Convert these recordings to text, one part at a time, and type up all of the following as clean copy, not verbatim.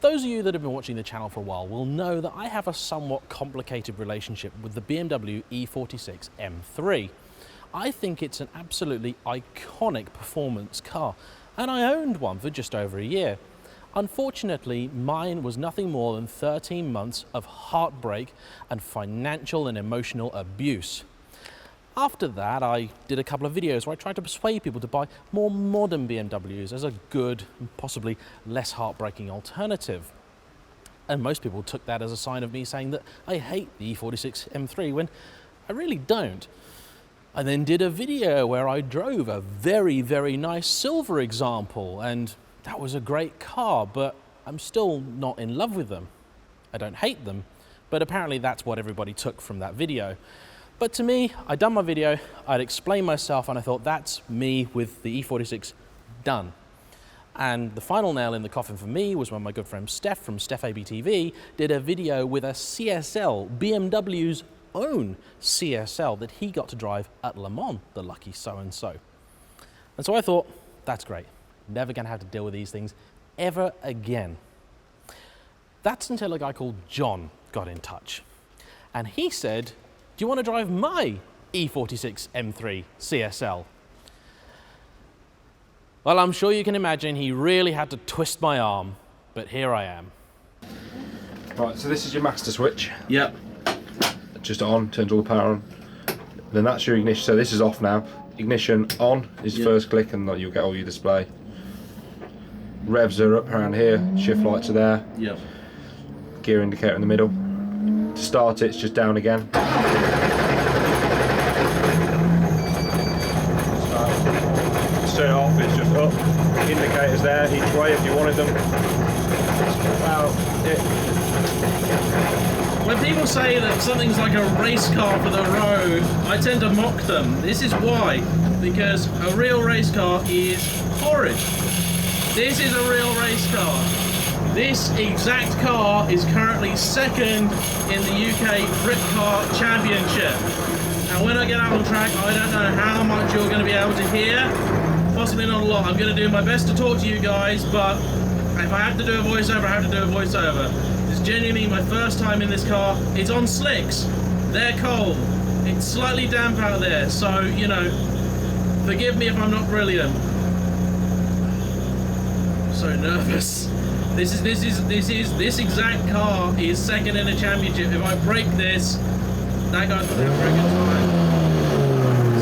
Those of you that have been watching the channel for a while will know that I have a somewhat complicated relationship with the BMW E46 M3. I think it's an absolutely iconic performance car, and I owned one for just over a year. Unfortunately, mine was nothing more than 13 months of heartbreak and financial and emotional abuse. After that, I did a couple of videos where I tried to persuade people to buy more modern BMWs as a good, possibly less heartbreaking alternative. And most people took that as a sign of me saying that I hate the E46 M3 when I really don't. I then did a video where I drove a very, very nice silver example, and that was a great car, but I'm still not in love with them. I don't hate them, but apparently that's what everybody took from that video. But to me, I'd done my video, I'd explained myself, and I thought that's me with the E46 done. And the final nail in the coffin for me was when my good friend Steph from Steph ABTV did a video with a CSL, BMW's own CSL, that he got to drive at Le Mans, the lucky so-and-so. And so I thought, that's great. Never gonna have to deal with these things ever again. That's until a guy called John got in touch. And he said, do you want to drive my E46 M3 CSL? Well, I'm sure you can imagine he really had to twist my arm, but here I am. Right, so this is your master switch. Yep. Just on, turns all the power on. Then that's your ignition, so this is off now. Ignition on is your first click, and you'll get all your display. Revs are up around here, shift lights are there. Yep. Gear indicator in the middle. To start it, it's just down again. To turn it off, it's just up. Indicators there each way if you wanted them. That's about it. When people say that something's like a race car for the road, I tend to mock them. This is why. Because a real race car is horrid. This is a real race car. This exact car is currently second in the UK Brit Car Championship. And when I get out on track, I don't know how much you're going to be able to hear. Possibly not a lot. I'm going to do my best to talk to you guys, but if I have to do a voiceover, I have to do a voiceover. It's genuinely my first time in this car. It's on slicks. They're cold. It's slightly damp out there, so, you know, forgive me if I'm not brilliant. I'm so nervous. This exact car is second in the championship. If I break this, that guy's gonna have a very good time.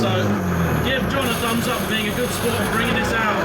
So give John a thumbs up for being a good sport and bringing this out.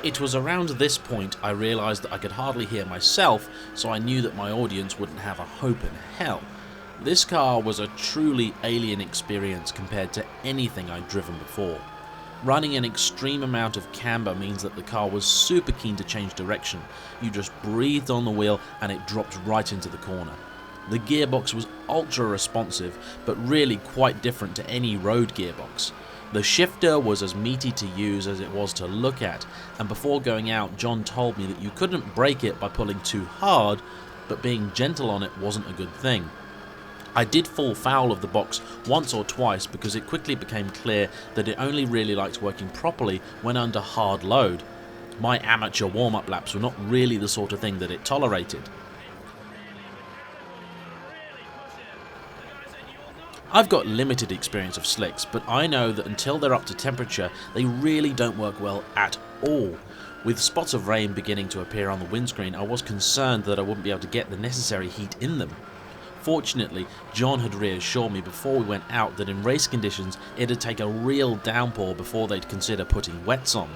It was around this point I realised that I could hardly hear myself, so I knew that my audience wouldn't have a hope in hell. This car was a truly alien experience compared to anything I'd driven before. Running an extreme amount of camber means that the car was super keen to change direction. You just breathed on the wheel and it dropped right into the corner. The gearbox was ultra responsive, but really quite different to any road gearbox. The shifter was as meaty to use as it was to look at, and before going out, John told me that you couldn't brake it by pulling too hard, but being gentle on it wasn't a good thing. I did fall foul of the box once or twice because it quickly became clear that it only really liked working properly when under hard load. My amateur warm-up laps were not really the sort of thing that it tolerated. I've got limited experience of slicks, but I know that until they're up to temperature, they really don't work well at all. With spots of rain beginning to appear on the windscreen, I was concerned that I wouldn't be able to get the necessary heat in them. Fortunately, John had reassured me before we went out that in race conditions it'd take a real downpour before they'd consider putting wets on.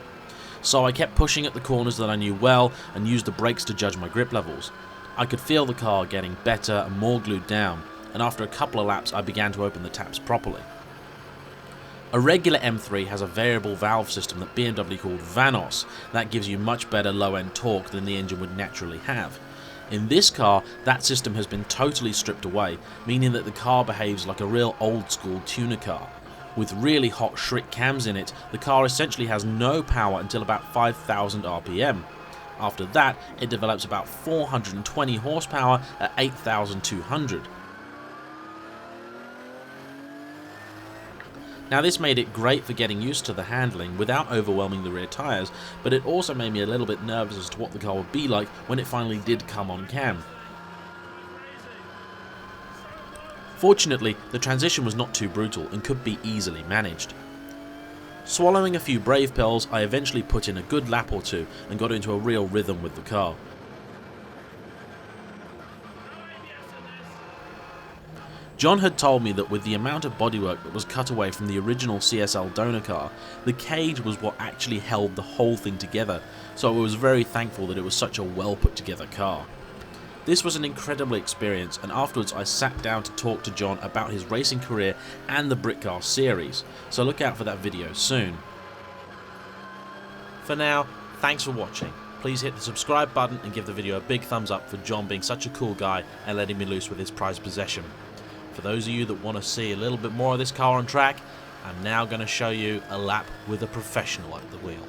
So I kept pushing at the corners that I knew well and used the brakes to judge my grip levels. I could feel the car getting better and more glued down, and after a couple of laps I began to open the taps properly. A regular M3 has a variable valve system that BMW called Vanos that gives you much better low-end torque than the engine would naturally have. In this car, that system has been totally stripped away, meaning that the car behaves like a real old-school tuner car. With really hot Schrick cams in it, the car essentially has no power until about 5,000 RPM. After that, it develops about 420 horsepower at 8,200. Now this made it great for getting used to the handling without overwhelming the rear tyres, but it also made me a little bit nervous as to what the car would be like when it finally did come on cam. Fortunately, the transition was not too brutal and could be easily managed. Swallowing a few brave pills, I eventually put in a good lap or two and got into a real rhythm with the car. John had told me that with the amount of bodywork that was cut away from the original CSL donor car, the cage was what actually held the whole thing together, so I was very thankful that it was such a well put together car. This was an incredible experience, and afterwards I sat down to talk to John about his racing career and the Brickcar series, so look out for that video soon. For now, thanks for watching. Please hit the subscribe button and give the video a big thumbs up for John being such a cool guy and letting me loose with his prized possession. For those of you that want to see a little bit more of this car on track, I'm now going to show you a lap with a professional at the wheel.